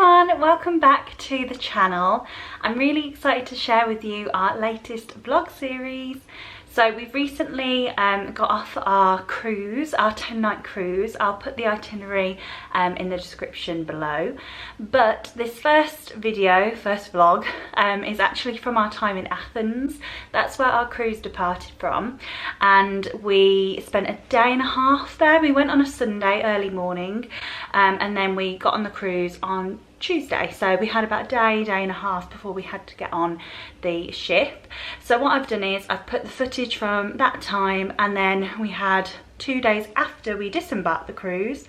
everyone, welcome back to the channel. I'm really excited to share with you our latest vlog series. So we've recently got off our cruise, our 10-night cruise. I'll put the itinerary in the description below. But this first vlog, is actually from our time in Athens. That's where our cruise departed from. And we spent a day and a half there. We went on a Sunday early morning, and then we got on the cruise on Tuesday. So we had about a day and a half before we had to get on the ship. So what I've done is I've put the footage from that time, and then we had 2 days after we disembarked the cruise.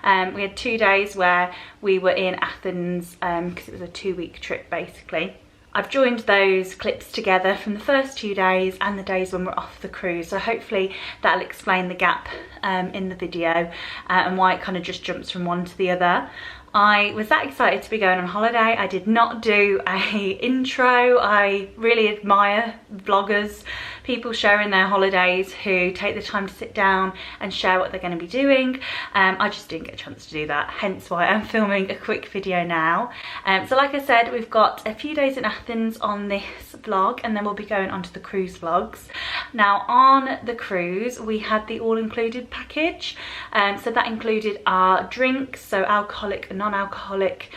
We had 2 days where we were in Athens because it was a 2-week trip basically. I've joined those clips together from the first 2 days and the days when we're off the cruise, so hopefully that'll explain the gap in the video and why it kind of just jumps from one to the other. I was that excited to be going on holiday. I did not do a intro. I really admire vloggers, people sharing their holidays who take the time to sit down and share what they're going to be doing. I just didn't get a chance to do that, hence why I'm filming a quick video now. So like I said, we've got a few days in Athens on this vlog, and then we'll be going on to the cruise vlogs. Now on the cruise we had the all-included package, so that included our drinks, so alcoholic and non-alcoholic,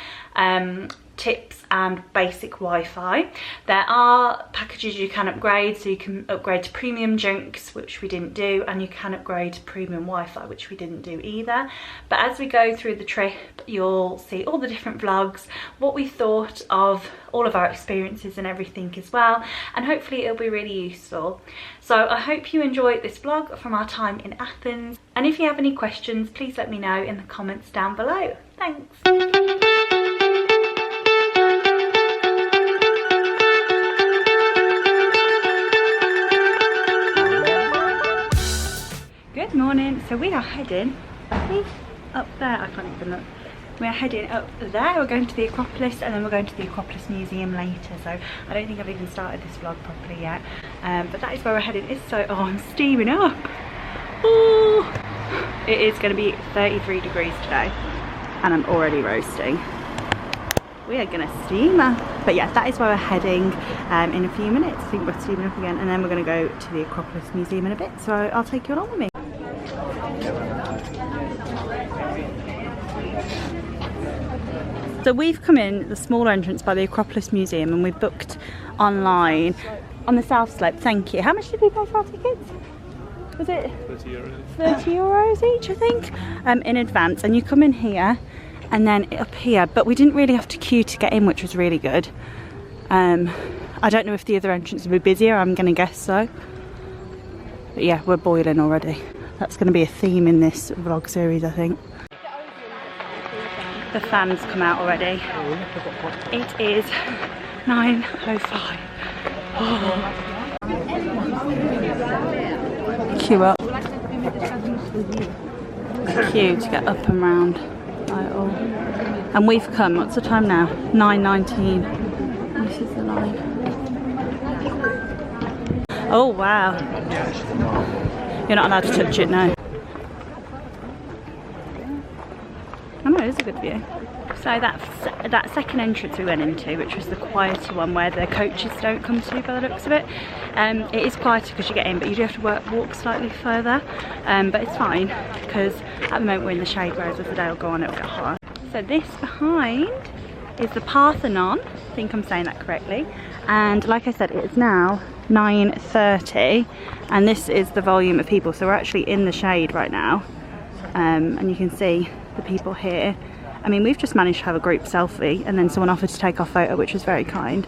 tips and basic Wi-Fi. There are packages you can upgrade, so you can upgrade to premium drinks, which we didn't do, and you can upgrade to premium Wi-Fi, which we didn't do either. But as we go through the trip, you'll see all the different vlogs, what we thought of all of our experiences and everything as well, and hopefully it'll be really useful. So I hope you enjoyed this vlog from our time in Athens, and if you have any questions, please let me know in the comments down below. Thanks. Good morning. So we are heading up there. I can't even look. We're heading up there. We're going to the Acropolis, and then we're going to the Acropolis Museum later. So I don't think I've even started this vlog properly yet. But that is where we're heading. It's so, oh, I'm steaming up. Oh, it is going to be 33 degrees today, and I'm already roasting. We are gonna steam. But yeah, that is where we're heading in a few minutes. I think we're steaming up again, and then we're gonna go to the Acropolis Museum in a bit. So I'll take you along with me. So we've come in the small entrance by the Acropolis Museum, and we booked online on the south slope. Thank you. How much did we pay for our tickets? Was it 30 euros? 30 euros each, I think, in advance. And you come in here and then up here, but we didn't really have to queue to get in, which was really good. I don't know if the other entrance will be busier. I'm gonna guess so. But yeah, we're boiling already. That's gonna be a theme in this vlog series, I think. The fans come out already. It is 9:05. Oh. Queue up. Queue to get up and round. And we've come, what's the time now? 9:19. This is the line. Oh wow. You're not allowed to touch it now. I know, it is a good view. So that second entrance we went into, which was the quieter one where the coaches don't come to by the looks of it, it is quieter because you get in, but you do have to walk slightly further, but it's fine because at the moment we're in the shade, whereas as the day will go on it'll get hotter. So this behind is the Parthenon, I think I'm saying that correctly, and like I said, it's now 9:30 and this is the volume of people, so we're actually in the shade right now, and you can see the people here. I mean, we've just managed to have a group selfie, and then someone offered to take our photo, which was very kind,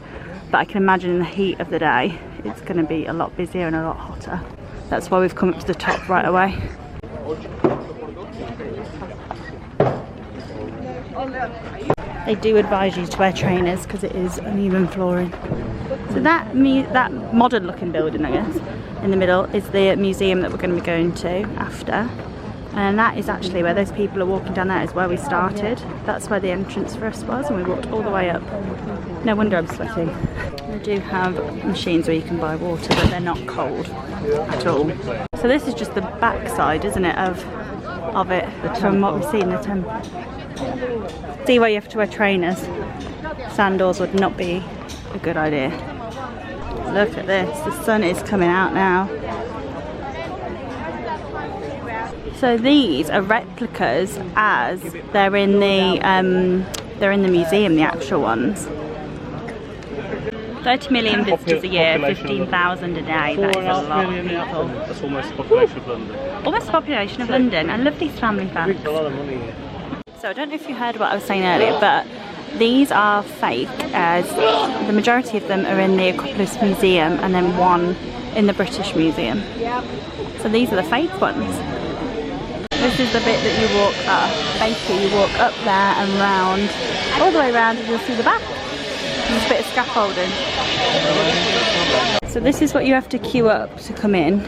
but I can imagine in the heat of the day it's going to be a lot busier and a lot hotter. That's why we've come up to the top right away. They do advise you to wear trainers because it is uneven flooring. So that modern looking building, I guess, in the middle is the museum that we're going to be going to after. And that is actually where those people are walking down, there is where we started. That's where the entrance for us was, and we walked all the way up. No wonder I'm sweating. They do have machines where you can buy water, but they're not cold at all. So this is just the back side, isn't it, of of it from what we see in the temple. See why you have to wear trainers. Sandals would not be a good idea. Look at this, the sun is coming out now. So these are replicas as they're in the museum, the actual ones. 30 million visitors a year, 15,000 a day. That is a lot of people. That's almost the population of London. Almost the population of London. I love these family facts. We've got a lot of money here. So I don't know if you heard what I was saying earlier, but these are fake, as the majority of them are in the Acropolis Museum and then one in the British Museum. So these are the fake ones. This is the bit that you walk up. Basically you walk up there and round, all the way around, and you'll see the back. There's a bit of scaffolding. So this is what you have to queue up to come in.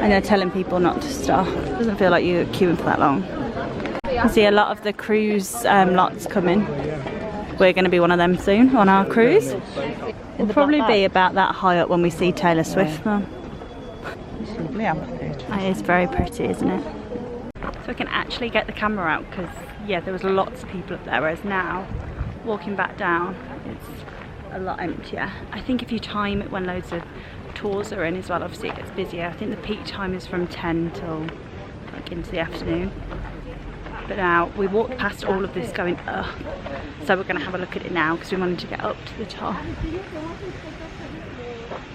And they're telling people not to stop. It doesn't feel like you're queuing for that long. You see a lot of the cruise lots coming. We're going to be one of them soon on our cruise. We'll probably be about that high up when we see Taylor Swift, Mum. It is very pretty, isn't it? So we can actually get the camera out because, yeah, there was lots of people up there, whereas now, walking back down, it's a lot emptier. I think if you time it when loads of tours are in as well, obviously it gets busier. I think the peak time is from 10 till like into the afternoon. But now we walked past all of this going up, so we're going to have a look at it now because we wanted to get up to the top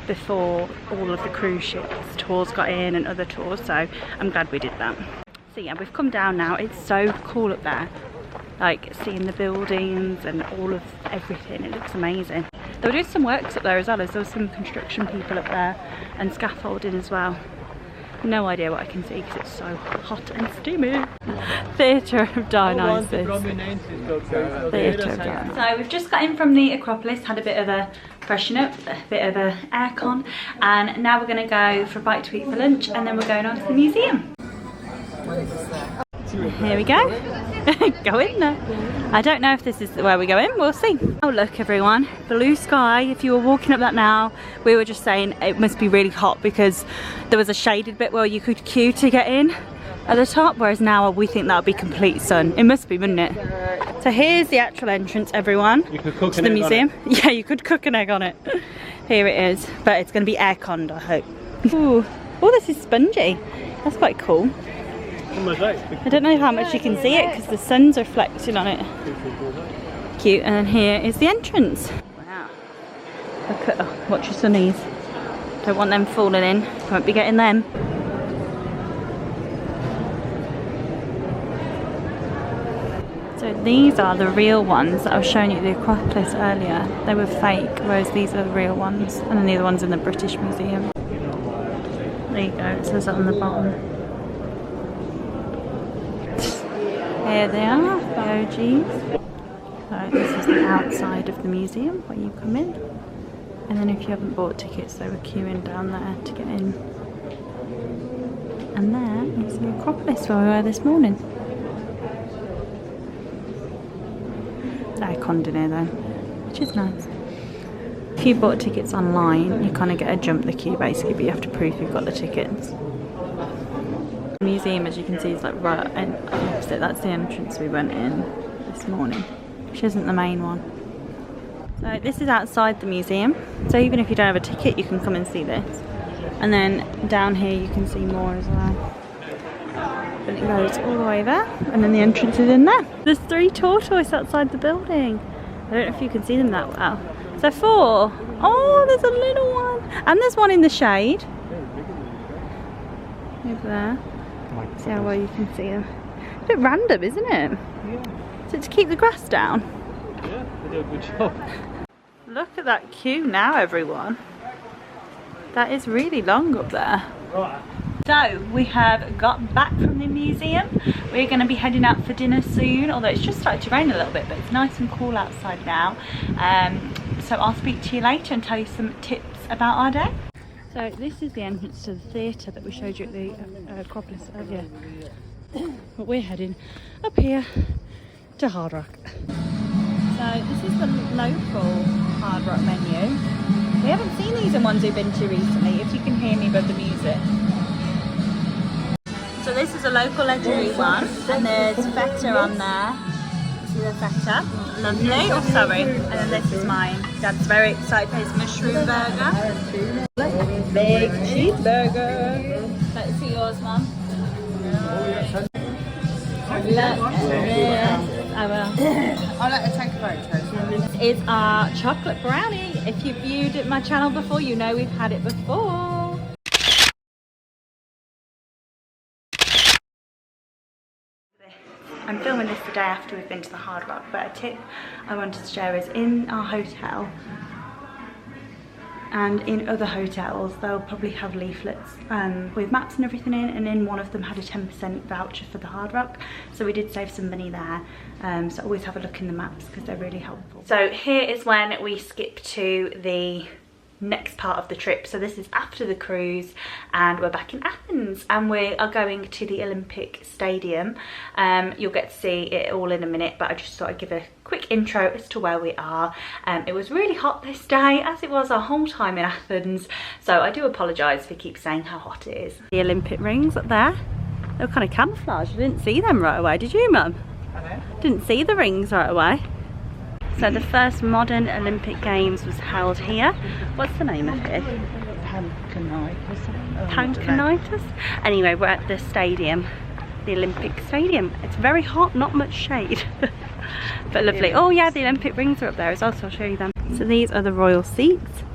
before all of the cruise ships tours got in and other tours, so I'm glad we did that. So yeah, we've come down now. It's so cool up there, like seeing the buildings and all of everything. It looks amazing. They were doing some works up there as well. There was some construction people up there and scaffolding as well. No idea what I can see because it's so hot and steamy. Theatre of Dionysus. Theatre of Dionysus. So we've just got in from the Acropolis, had a bit of a freshen up, a bit of a aircon, and now we're going to go for a bite to eat for lunch, and then we're going on to the museum. Here we go. Go in there. I don't know if this is where we go in, we'll see. Oh look everyone, blue sky. If you were walking up that now, we were just saying it must be really hot because there was a shaded bit where you could queue to get in at the top, whereas now we think that would be complete sun. It must be, wouldn't it? So here's the actual entrance, everyone, you could cook to the museum. Yeah, you could cook an egg on it. Here it is, but it's going to be air-conned, I hope. Ooh. Oh, this is spongy. That's quite cool. I don't know how much you can see it because the sun's reflecting on it. Cute. And then here is the entrance. Wow. Look at, watch your sunnies. Don't want them falling in. Won't be getting them. So these are the real ones that I was showing you at the Acropolis earlier. They were fake, whereas these are the real ones. And then the other one's in the British Museum. There you go, it says that on the bottom. Here they are, the OGs. So this is the outside of the museum where you come in. And then if you haven't bought tickets, they were queuing down there to get in. And there is the Acropolis where we were this morning. Air-conned in here though, which is nice. If you bought tickets online, you kind of get a jump the queue basically, but you have to prove you've got the tickets. The museum, as you can see, is like right opposite. That's the entrance we went in this morning, which isn't the main one. So this is outside the museum, so even if you don't have a ticket you can come and see this. And then down here you can see more as well. But it goes all the way there, and then the entrance is in there. There's 3 tortoises outside the building. I don't know if you can see them that well. So 4. Oh, there's a little one. And there's one in the shade. Over there. See how well you can see them. A bit random, isn't it? Yeah. Is it to keep the grass down? Yeah, they do a good job. Look at that queue now, everyone. That is really long up there. Right. So we have got back from the museum. We're going to be heading out for dinner soon, although it's just started to rain a little bit, but it's nice and cool outside now. So I'll speak to you later and tell you some tips about our day. So this is the entrance to the theatre that we showed you at the Acropolis earlier. But we're heading up here to Hard Rock. So this is the local Hard Rock menu. We haven't seen these in ones we've been to recently, if you can hear me above the music. It's So this is a local legendary one, and there's feta on there. See the feta? Lovely. Oh, sorry. And then this is mine. Dad's very excited for his mushroom burger. Big cheeseburger. Let's see yours, Mum. I will. I'll let her take a photo. This is our chocolate brownie. If you've viewed my channel before, you know we've had it before. I'm filming this the day after we've been to the Hard Rock, but a tip I wanted to share is in our hotel and in other hotels they'll probably have leaflets with maps and everything in, and in one of them had a 10% voucher for the Hard Rock, so we did save some money there. So always have a look in the maps because they're really helpful. So here is when we skip to the next part of the trip. So this is after the cruise and we're back in Athens and we are going to the Olympic Stadium. You'll get to see it all in a minute, but I just thought I'd give a quick intro as to where we are. It was really hot this day, as it was our whole time in Athens, so I do apologise if I keep saying how hot it is. The Olympic rings up there, they were kind of camouflaged. I didn't see them right away, did you, Mum? Didn't see the rings right away. So the first modern Olympic Games was held here. What's the name of it? Pancanitis? Anyway, we're at the stadium, the Olympic Stadium. It's very hot, not much shade, but lovely. Oh yeah, the Olympic rings are up there as well, so I'll show you them. So these are the royal seats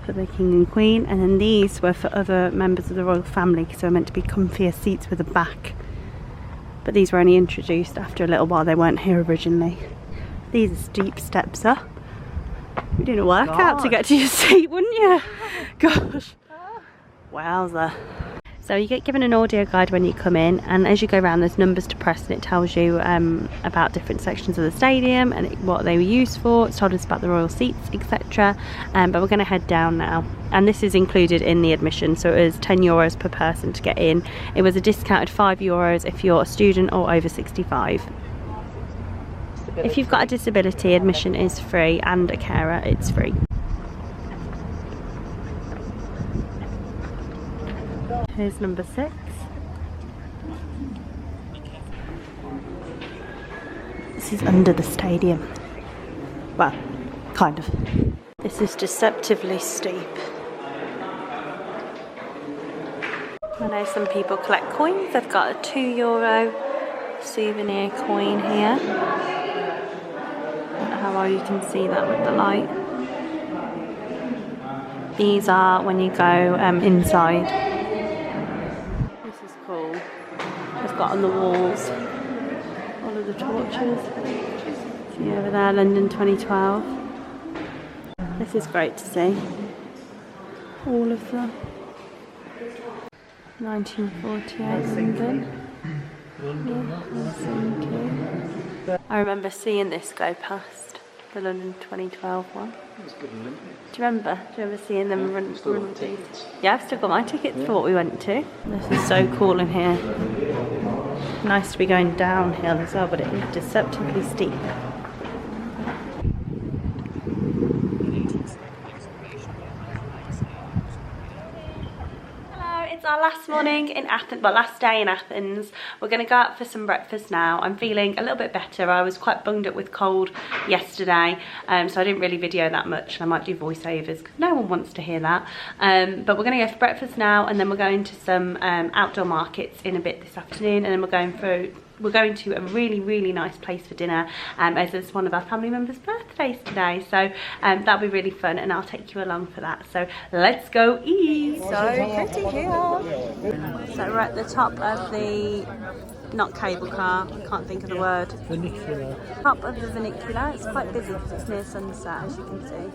for the King and Queen, and then these were for other members of the royal family, because they were meant to be comfier seats with a back. But these were only introduced after a little while, they weren't here originally. These are steep steps up. You're doing a workout to get to your seat, wouldn't you? Gosh. Wowza. So you get given an audio guide when you come in, and as you go around there's numbers to press and it tells you about different sections of the stadium and what they were used for. It's told us about the royal seats, etc. But we're going to head down now, and this is included in the admission, so it was €10 per person to get in. It was a discounted €5 if you're a student or over 65. If you've got a disability, admission is free, and a carer, it's free. Here's number 6. This is under the stadium. Well, kind of. This is deceptively steep. I know some people collect coins. They've got a €2 souvenir coin here. I don't know how well you can see that with the light. These are when you go inside. This is cool. They've got on the walls all of the torches. See over there, London 2012. This is great to see. All of them. 1948 London. I remember seeing this go past, the London 2012 one. Do you remember? Do you remember seeing them run with these? Yeah, I've still got my tickets for what we went to. This is so cool in here. Nice to be going downhill as well, but it is deceptively steep. It's our last morning in Athens, well, last day in Athens. We're going to go out for some breakfast now. I'm feeling a little bit better. I was quite bunged up with cold yesterday, so I didn't really video that much, and I might do voiceovers because no one wants to hear that. But we're going to go for breakfast now, and then we're going to some outdoor markets in a bit this afternoon, and then we're going to a really nice place for dinner, as it's one of our family members' birthdays today, so that'll be really fun, and I'll take you along for that. So let's go eat. So pretty here. So we're at the top of the, not cable car, I can't think of the word. Funicular. Top of the funicular. It's quite busy because it's near sunset, as you can see.